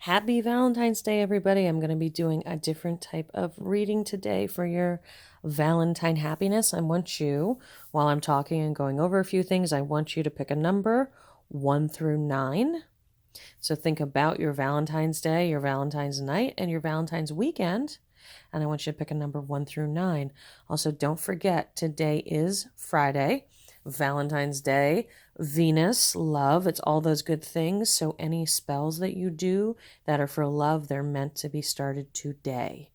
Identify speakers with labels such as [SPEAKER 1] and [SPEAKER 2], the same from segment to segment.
[SPEAKER 1] Happy Valentine's Day, everybody. I'm going to be doing a different type of reading today for your Valentine happiness. I want you, while I'm talking and going over a few things, I want you to pick a number 1 through 9. So think about your Valentine's Day, your Valentine's night, and your Valentine's weekend. And I want you to pick a number 1 through 9. Also, don't forget, today is Friday, Valentine's Day, Venus, love. It's all those good things. So any spells that you do that are for love, they're meant to be started today.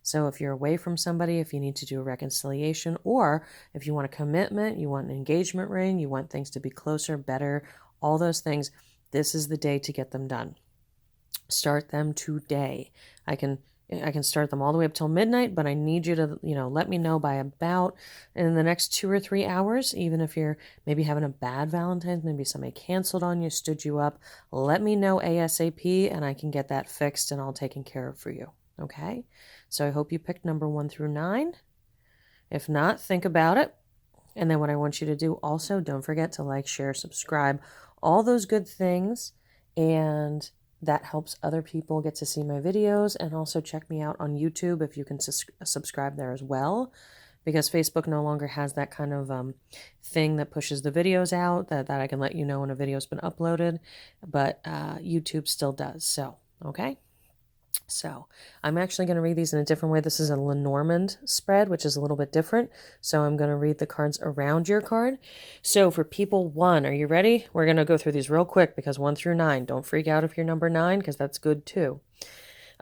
[SPEAKER 1] So if you're away from somebody, if you need to do a reconciliation, or if you want a commitment, you want an engagement ring, you want things to be closer, better, all those things, this is the day to get them done. Start them today. I can start them all the way up till midnight, but I need you to, let me know by about in the next 2 or 3 hours, even if you're maybe having a bad Valentine's, maybe somebody canceled on you, stood you up, let me know ASAP and I can get that fixed and all taken care of for you. Okay? So I hope you picked number 1 through 9. If not, think about it. And then what I want you to do also, don't forget to like, share, subscribe, all those good things. And that helps other people get to see my videos. And also check me out on YouTube if you can subscribe there as well. Because Facebook no longer has that kind of thing that pushes the videos out, that I can let you know when a video's been uploaded. But YouTube still does. So, okay? So I'm actually going to read these in a different way. This is a Lenormand spread, which is a little bit different. So I'm going to read the cards around your card. So for people 1, are you ready? We're going to go through these real quick because 1 through 9. Don't freak out if you're number 9 because that's good too.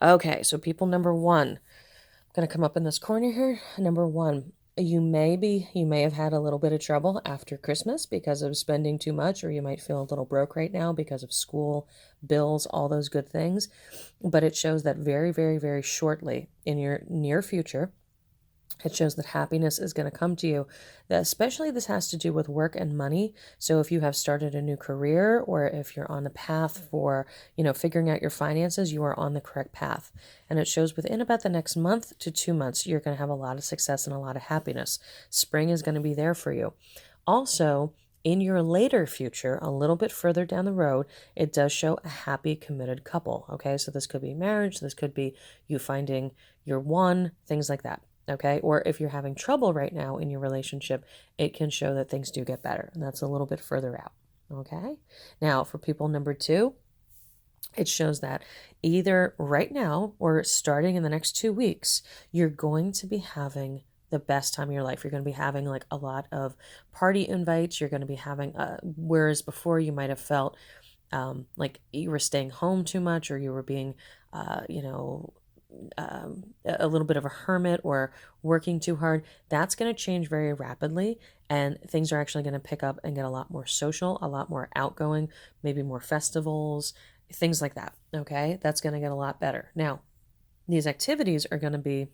[SPEAKER 1] Okay, so people number 1. I'm going to come up in this corner here. Number 1. You may have had a little bit of trouble after Christmas because of spending too much, or you might feel a little broke right now because of school, bills, all those good things. But it shows that very, very, very shortly in your near future, it shows that happiness is going to come to you. Especially this has to do with work and money. So if you have started a new career or if you're on the path for, figuring out your finances, you are on the correct path. And it shows within about the next month to 2 months, you're going to have a lot of success and a lot of happiness. Spring is going to be there for you. Also, in your later future, a little bit further down the road, it does show a happy, committed couple. Okay, so this could be marriage, this could be you finding your one, things like that. Okay, or if you're having trouble right now in your relationship, it can show that things do get better. And that's a little bit further out. Okay, now for people number 2, it shows that either right now or starting in the next 2 weeks, you're going to be having the best time of your life. You're going to be having like a lot of party invites. You're going to be having, whereas before you might have felt like you were staying home too much or you were being, a little bit of a hermit or working too hard, that's going to change very rapidly. And things are actually going to pick up and get a lot more social, a lot more outgoing, maybe more festivals, things like that. Okay. That's going to get a lot better. Now, these activities are going to be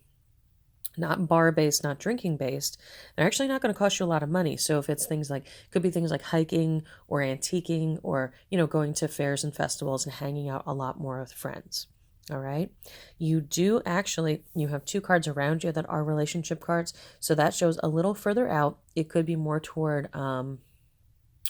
[SPEAKER 1] not bar based, not drinking based. They're actually not going to cost you a lot of money. So if it's things like, could be things like hiking or antiquing or, going to fairs and festivals and hanging out a lot more with friends. All right. You have 2 cards around you that are relationship cards. So that shows a little further out. It could be more toward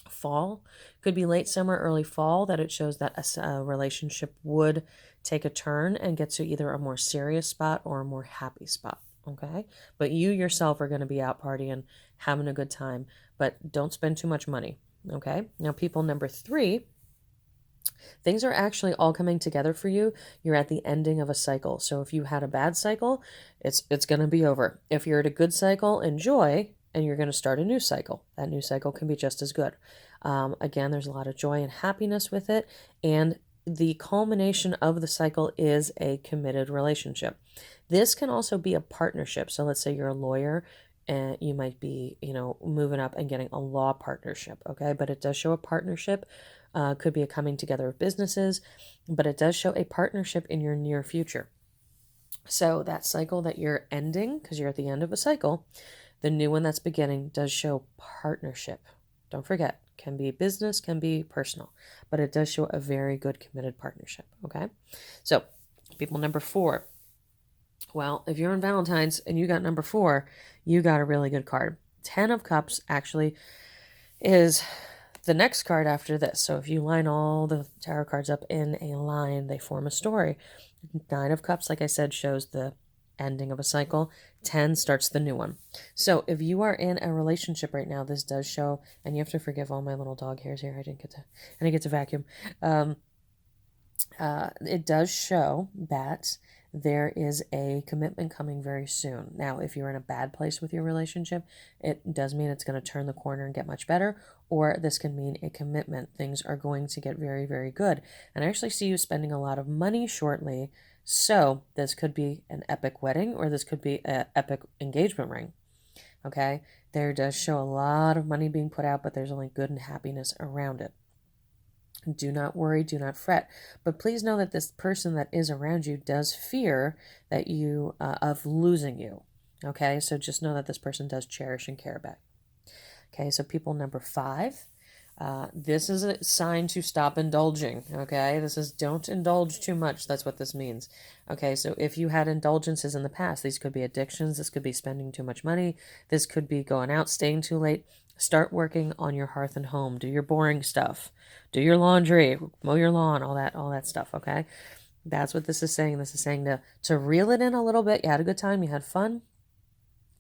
[SPEAKER 1] fall, could be late summer, early fall, that it shows that a relationship would take a turn and get to either a more serious spot or a more happy spot. Okay. But you yourself are going to be out partying, having a good time, but don't spend too much money. Okay. Now, people number 3, things are actually all coming together for you. You're at the ending of a cycle. So if you had a bad cycle, it's going to be over. If you're at a good cycle, enjoy, and you're going to start a new cycle. That new cycle can be just as good. Again, there's a lot of joy and happiness with it. And the culmination of the cycle is a committed relationship. This can also be a partnership. So let's say you're a lawyer and you might be, moving up and getting a law partnership. Okay. But it does show a partnership. Could be a coming together of businesses, but it does show a partnership in your near future. So that cycle that you're ending, because you're at the end of a cycle, the new one that's beginning does show partnership. Don't forget, can be business, can be personal, but it does show a very good committed partnership. Okay. So people number 4. Well, if you're in Valentine's and you got number 4, you got a really good card. 10 of Cups actually is The next card after this, so if you line all the tarot cards up in a line, they form a story. Nine of Cups, like I said, shows the ending of a cycle. 10 starts the new one. So if you are in a relationship right now, this does show, and you have to forgive all my little dog hairs here. I didn't get to vacuum. It does show that there is a commitment coming very soon. Now, if you're in a bad place with your relationship, it does mean it's going to turn the corner and get much better, or this can mean a commitment. Things are going to get very, very good. And I actually see you spending a lot of money shortly. So this could be an epic wedding, or this could be an epic engagement ring. Okay, there does show a lot of money being put out, but there's only good and happiness around it. Do not worry, do not fret. But please know that this person that is around you does fear that you of losing you. Okay, so just know that this person does cherish and care about. Okay, so people number 5. This is a sign to stop indulging. Okay, this is don't indulge too much. That's what this means. Okay, so if you had indulgences in the past, these could be addictions. This could be spending too much money. This could be going out, staying too late. Start working on your hearth and home. Do your boring stuff. Do your laundry, mow your lawn, all that stuff, okay? That's what this is saying. This is saying to reel it in a little bit. You had a good time, you had fun.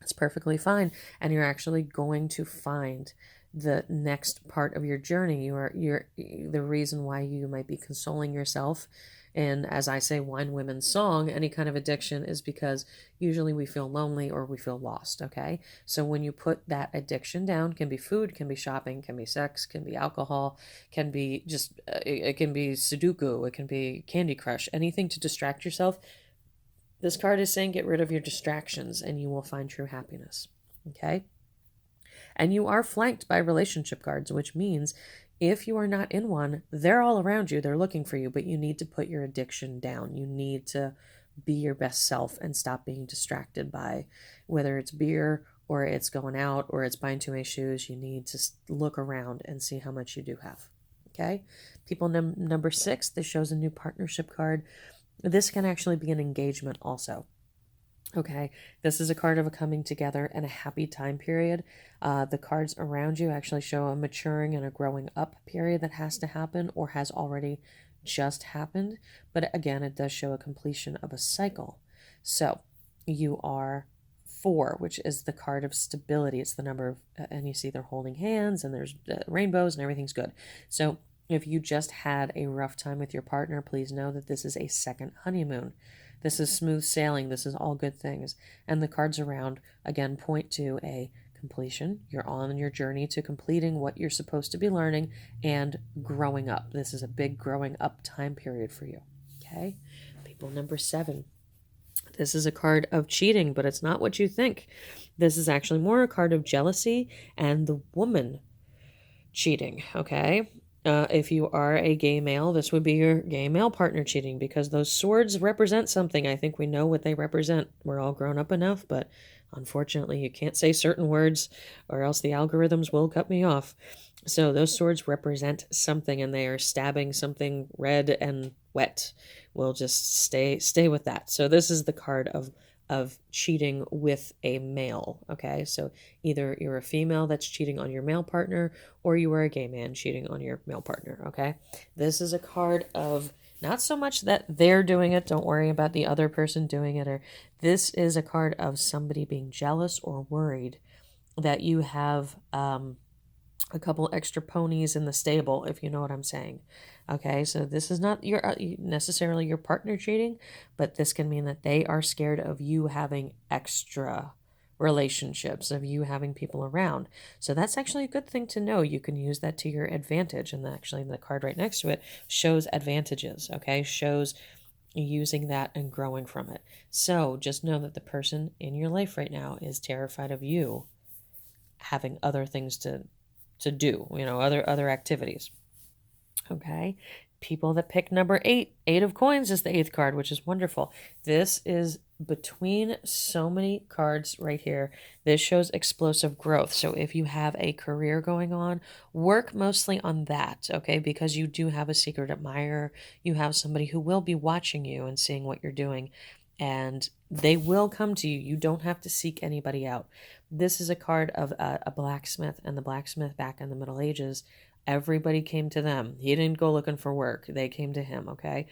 [SPEAKER 1] It's perfectly fine. And you're actually going to find the next part of your journey. You're the reason why you might be consoling yourself. And as I say, wine women's song, any kind of addiction is because usually we feel lonely or we feel lost. Okay. So when you put that addiction down, can be food, can be shopping, can be sex, can be alcohol, can be just, it can be Sudoku, it can be Candy Crush, anything to distract yourself. This card is saying get rid of your distractions and you will find true happiness. Okay. And you are flanked by relationship cards, which means if you are not in one, they're all around you. They're looking for you, but you need to put your addiction down. You need to be your best self and stop being distracted by whether it's beer or it's going out or it's buying too many shoes. You need to look around and see how much you do have. Okay. People number 6, this shows a new partnership card. This can actually be an engagement also. Okay, this is a card of a coming together and a happy time period. The cards around you actually show a maturing and a growing up period that has to happen or has already just happened. But again, it does show a completion of a cycle. So you are 4, which is the card of stability. It's the number of, and you see they're holding hands and there's rainbows and everything's good. So if you just had a rough time with your partner, please know that this is a second honeymoon. This is smooth sailing. This is all good things. And the cards around, again, point to a completion. You're on your journey to completing what you're supposed to be learning and growing up. This is a big growing up time period for you. Okay? People number 7. This is a card of cheating, but it's not what you think. This is actually more a card of jealousy and the woman cheating. Okay? If you are a gay male, this would be your gay male partner cheating because those swords represent something. I think we know what they represent. We're all grown up enough, but unfortunately, you can't say certain words or else the algorithms will cut me off. So those swords represent something and they are stabbing something red and wet. We'll just stay with that. So this is the card of cheating with a male. Okay, so either you're a female that's cheating on your male partner or you are a gay man cheating on your male partner. Okay, this is a card of not so much that they're doing it, don't worry about the other person doing it, or this is a card of somebody being jealous or worried that you have a couple extra ponies in the stable, if you know what I'm saying. Okay, so this is not your necessarily your partner cheating, but this can mean that they are scared of you having extra relationships, of you having people around. So that's actually a good thing to know. You can use that to your advantage. And actually, the card right next to it shows advantages, okay? Shows using that and growing from it. So just know that the person in your life right now is terrified of you having other things to do, other activities. Okay, people that pick number 8 of coins is the 8th card, which is wonderful. This is between so many cards right here. This shows explosive growth. So if you have a career going on, work mostly on that, okay? Because you do have a secret admirer. You have somebody who will be watching you and seeing what you're doing, and they will come to you. You don't have to seek anybody out. This is a card of a blacksmith, and the blacksmith back in the Middle Ages Everybody came to them. He didn't go looking for work. They came to him, okay?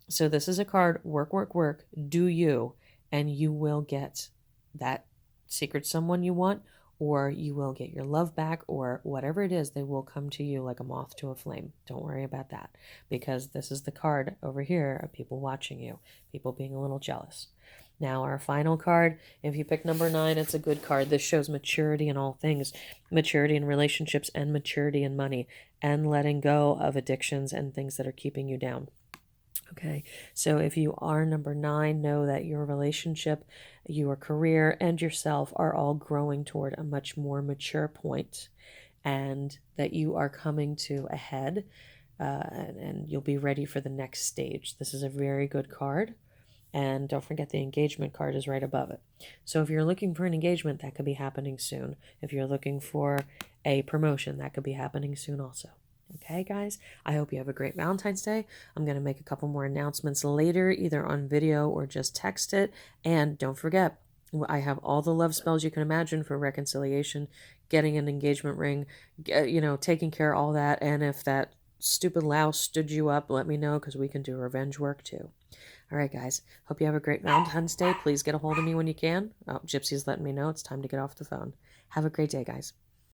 [SPEAKER 1] So this is a card, work, work, work, do you, and you will get that secret someone you want, or you will get your love back, or whatever it is, they will come to you like a moth to a flame. Don't worry about that, because this is the card over here of people watching you, people being a little jealous. Now, our final card, if you pick number 9, it's a good card. This shows maturity in all things, maturity in relationships and maturity in money, and letting go of addictions and things that are keeping you down. Okay, so if you are number 9, know that your relationship, your career, and yourself are all growing toward a much more mature point, and that you are coming to a head, and you'll be ready for the next stage. This is a very good card. And don't forget the engagement card is right above it. So if you're looking for an engagement, that could be happening soon. If you're looking for a promotion, that could be happening soon also. Okay, guys, I hope you have a great Valentine's Day. I'm going to make a couple more announcements later, either on video or just text it. And don't forget, I have all the love spells you can imagine for reconciliation, getting an engagement ring, taking care of all that. And if that stupid louse stood you up, let me know, because we can do revenge work too. All right, guys. Hope you have a great Valentine's Day. Please get a hold of me when you can. Oh, Gypsy's letting me know it's time to get off the phone. Have a great day, guys.